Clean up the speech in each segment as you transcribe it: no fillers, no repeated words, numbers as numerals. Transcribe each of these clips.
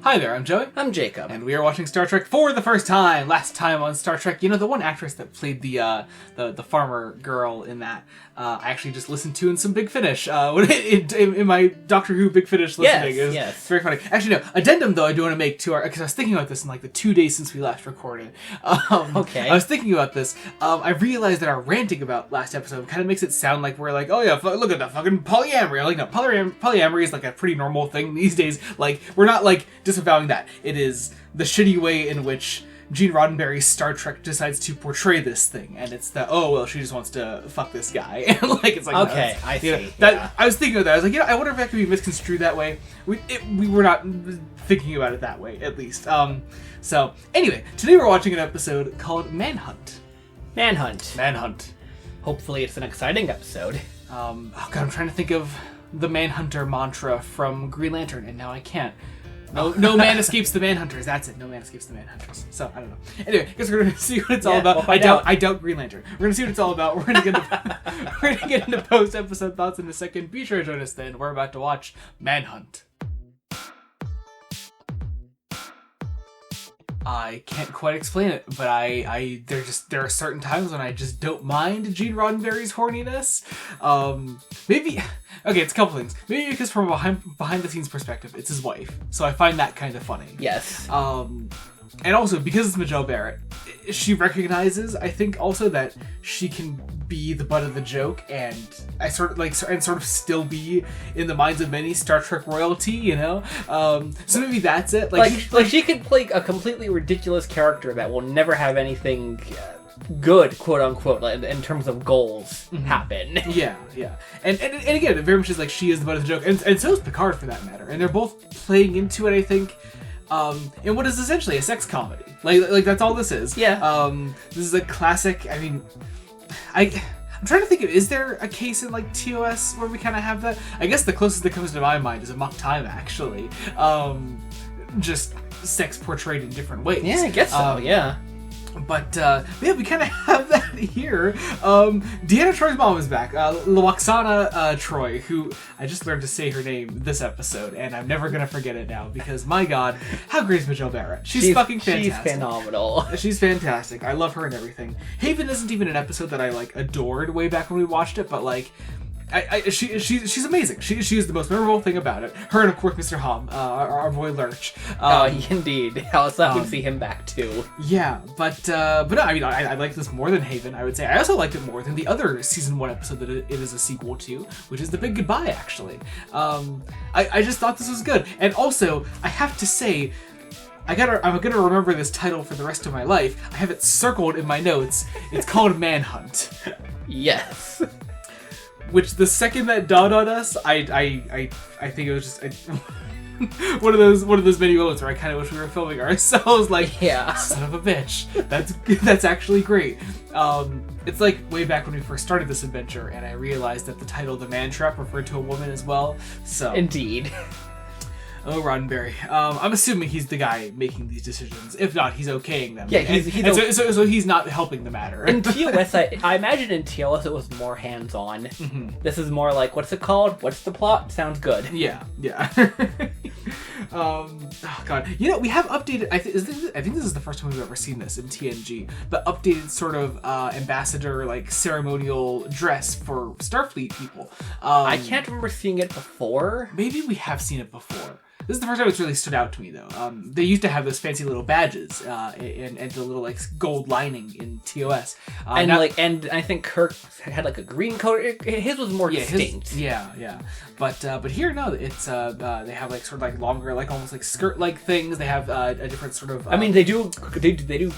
Hi there, I'm Joey. I'm Jacob. And we are watching Star Trek for the first time. Last time on Star Trek, you know, the one actress that played the farmer girl in that, I actually just listened to in some Big Finish, in my Doctor Who Big Finish listening. Yes. It's very funny. Actually, no, addendum though I do want to make to our, because I was thinking about this in like the 2 days since we last recorded. Okay. I was thinking about this. I realized that our ranting about last episode kind of makes it sound like we're like, oh yeah, look at the fucking polyamory. Like, no, polyamory is like a pretty normal thing these days. Like, we're not like disavowing that. It is the shitty way in which Gene Roddenberry's Star Trek decides to portray this thing, and it's that, oh well, she just wants to fuck this guy, and like it's like, okay, no, I see. Know, that I was thinking of that. I was like, you know, I wonder if that could be misconstrued that way. We were not thinking about it that way, at least. So anyway, today we're watching an episode called Manhunt. Manhunt. Hopefully, it's an exciting episode. Oh god, I'm trying to think of the Manhunter mantra from Green Lantern, and now I can't. No man escapes the Manhunters. That's it. No man escapes the Manhunters. So I don't know. Anyway, I guess we're gonna see what it's all about. We'll I doubt Green Lantern. We're gonna see what it's all about. We're gonna get into post episode thoughts in a second. Be sure to join us then. We're about to watch Manhunt. I can't quite explain it, but there are certain times when I just don't mind Gene Roddenberry's horniness. Maybe okay, it's a couple things. Maybe because from a behind the scenes perspective, it's his wife, so I find that kind of funny. Yes. And also because it's Majel Barrett, she recognizes, I think, also that she can be the butt of the joke, and sort of still be in the minds of many Star Trek royalty, you know. So maybe that's it. Like she could play a completely ridiculous character that will never have anything good, quote unquote, like, in terms of goals, happen. Yeah. And again, it very much is like she is the butt of the joke, and so is Picard for that matter. And they're both playing into it, I think. In what is essentially a sex comedy. Like that's all this is. Yeah. This is a classic. I mean, I'm trying to think of, is there a case in like TOS where we kind of have that? I guess the closest that comes to my mind is Amok Time, actually. Just sex portrayed in different ways. Yeah, I guess so. Yeah. But yeah, we kind of have that here. Deanna Troy's mom is back. Loxana Troy, who I just learned to say her name this episode, and I'm never gonna forget it now because my god, how great is Majel Barrett? She's fucking fantastic. She's phenomenal. She's fantastic. I love her and everything. Haven isn't even an episode that I like adored way back when we watched it, but like, she's amazing. She is the most memorable thing about it. Her and of course Mr. Hom, our boy Lurch. Indeed. I was happy to see him back too. Yeah, but no, I mean, I like this more than Haven, I would say. I also liked it more than the other season 1 episode that it is a sequel to, which is The Big Goodbye, actually. I just thought this was good, and also I have to say, I'm gonna remember this title for the rest of my life. I have it circled in my notes. It's called Manhunt. Yes. Which the second that dawned on us, I think it was just one of those many moments where I kind of wish we were filming ourselves. Like, yeah, son of a bitch. That's actually great. It's like way back when we first started this adventure, and I realized that the title "The Man Trap" referred to a woman as well. So indeed. Oh, Roddenberry. I'm assuming he's the guy making these decisions. If not, he's okaying them. Yeah, so he's not helping the matter. In TOS, I imagine in TOS it was more hands-on. Mm-hmm. This is more like, what's it called? What's the plot? Sounds good. Yeah. Oh god. You know, we have updated, I think this is the first time we've ever seen this in TNG, the updated sort of ambassador, like, ceremonial dress for Starfleet people. I can't remember seeing it before. Maybe we have seen it before. This is the first time it's really stood out to me, though. They used to have those fancy little badges and the little like gold lining in TOS. And I think Kirk had like a green coat. His was more distinct. Yeah. But here, no, it's they have like sort of like longer, like almost like skirt like things. They have a different sort of. I mean, they do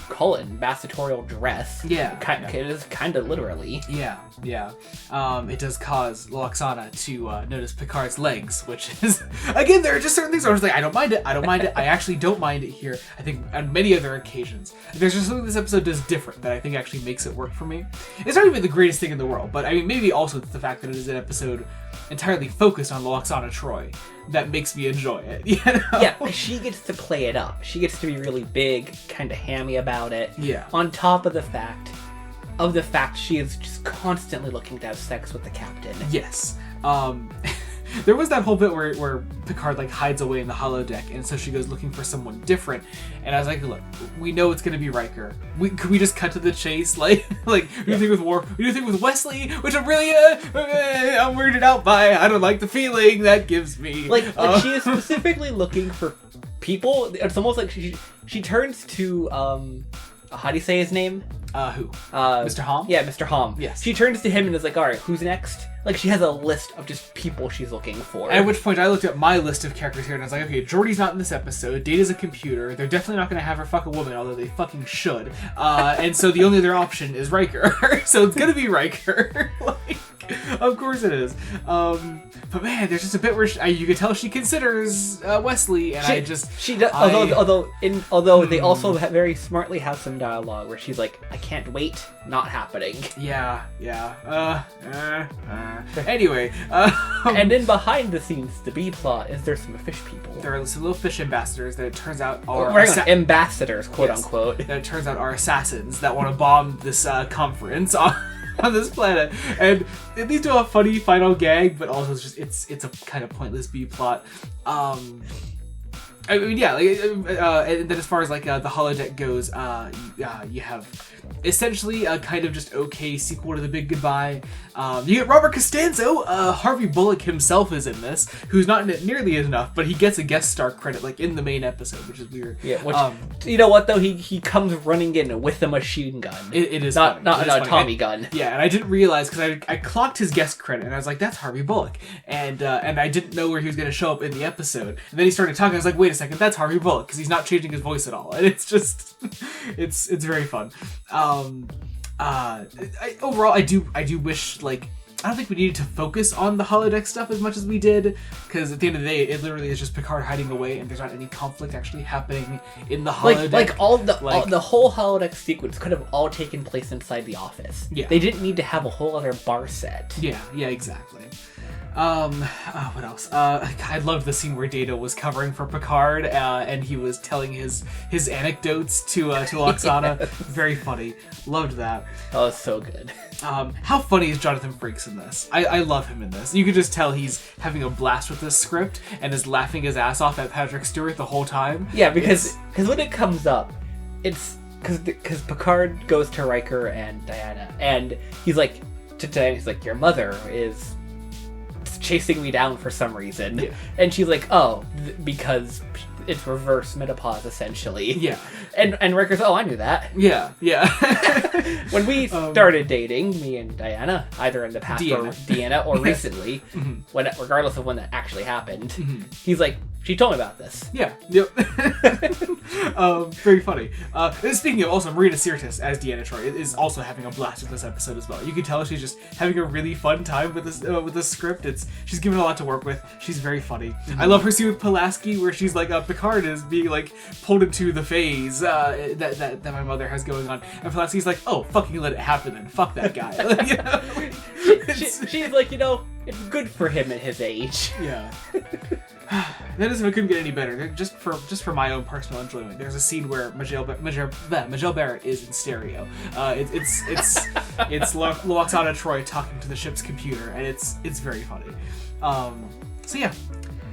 call it ambassadorial dress. Yeah, it is kind of literally. Yeah. It does cause Loxana to notice Picard's legs, which is, again, there are just certain things where I was like, I don't mind it. I actually don't mind it here. I think on many other occasions, there's just something this episode does different that I think actually makes it work for me. It's not even the greatest thing in the world, but I mean, maybe also it's the fact that it is an episode entirely focused on Loxana Troy that makes me enjoy it. You know? Yeah, she gets to play it up. She gets to be really big, kind of hammy about it. Yeah. On top of the fact she is just constantly looking to have sex with the captain. Yes. There was that whole bit where Picard like hides away in the holodeck, and so she goes looking for someone different. And I was like, look, we know it's gonna be Riker. Could we just cut to the chase? Like we do thing with we do thing with Wesley, which I'm really I'm weirded out by. I don't like the feeling that gives me. Like she is specifically looking for people. It's almost like she turns to how do you say his name? Who? Mr. Hom? Yeah, Mr. Hom. Yes. She turns to him and is like, all right, who's next? Like, she has a list of just people she's looking for. At which point I looked at my list of characters here and I was like, okay, Geordi's not in this episode. Data's a computer. They're definitely not going to have her fuck a woman, although they fucking should. And so the only other option is Riker. So it's going to be Riker. Like, of course it is. But man, there's just a bit where you can tell she considers Wesley, and she does. Although they also very smartly have some dialogue where she's like, "I can't wait, not happening." Yeah. Anyway, and then behind the scenes, the B plot is there's some fish people. There are some little fish ambassadors that it turns out are ambassadors, quote unquote. That it turns out are assassins that want to bomb this conference on this planet, and it leads to a funny final gag, but also it's a kind of pointless B plot. I mean, yeah, and then as far as like the holodeck goes, you have essentially a kind of just okay sequel to The Big Goodbye. You get Robert Costanzo. Harvey Bullock himself is in this, who's not in it nearly enough, but he gets a guest star credit like in the main episode, which is weird. Yeah, which, you know what though, he comes running in with a machine gun. It is not funny. a Tommy gun. Yeah, and I didn't realize because I clocked his guest credit and I was like, that's Harvey Bullock, and I didn't know where he was going to show up in the episode, and then he started talking. I was like, wait a second, that's Harvey Bullock, because he's not changing his voice at all, and it's just it's very fun. Overall, I do wish, like, I don't think we needed to focus on the holodeck stuff as much as we did, because at the end of the day, it literally is just Picard hiding away, and there's not any conflict actually happening in the holodeck. The whole holodeck sequence could have all taken place inside the office. Yeah, they didn't need to have a whole other bar set. Yeah, exactly. What else? I loved the scene where Data was covering for Picard, and he was telling his anecdotes to Loxana. Very funny. Loved that. Oh, it's so good. How funny is Jonathan Frakes in this? I love him in this. You could just tell he's having a blast with this script and is laughing his ass off at Patrick Stewart the whole time. Yeah, because when it comes up, it's because Picard goes to Riker and Diana, and he's like to Diana, he's like, your mother is chasing me down for some reason. Yeah. And she's like, because it's reverse menopause essentially. Yeah. And Riker's, I knew that. Yeah. When we started dating, me and Diana, either in the past Deanna or recently, regardless of when that actually happened, he's like, she told me about this. Yeah. Yep. Very funny. Speaking of, also, Marina Sirtis as Deanna Troi is also having a blast with this episode as well. You can tell she's just having a really fun time with this script. She's given a lot to work with. She's very funny. I love her scene with Pulaski where she's like, Picard is being like pulled into the phase that my mother has going on, and Pulaski's like, oh, fucking let it happen then. Fuck that guy. Like, you know? She's like, it's good for him at his age. Yeah. That is, if it couldn't get any better. Just for my own personal enjoyment, there's a scene where Majel Barrett is in stereo. It's Loxana Troi talking to the ship's computer, and it's very funny. So yeah,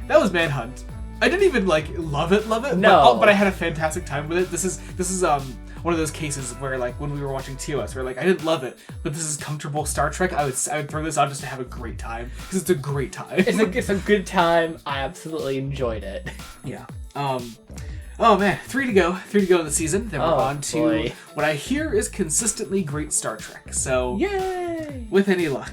that was Manhunt. I didn't even love it. No, but I had a fantastic time with it. This is one of those cases where, like, when we were watching TOS, where I didn't love it, but this is comfortable Star Trek. I would throw this on just to have a great time, because it's a great time. It's a good time. I absolutely enjoyed it. Yeah. Oh man, 3 to go in the season. Then we're on to what I hear is consistently great Star Trek. So, yay! With any luck.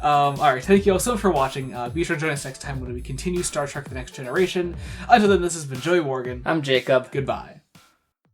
All right, thank you all so much for watching. Be sure to join us next time when we continue Star Trek: The Next Generation. Until then, this has been Joey Morgan. I'm Jacob. Goodbye.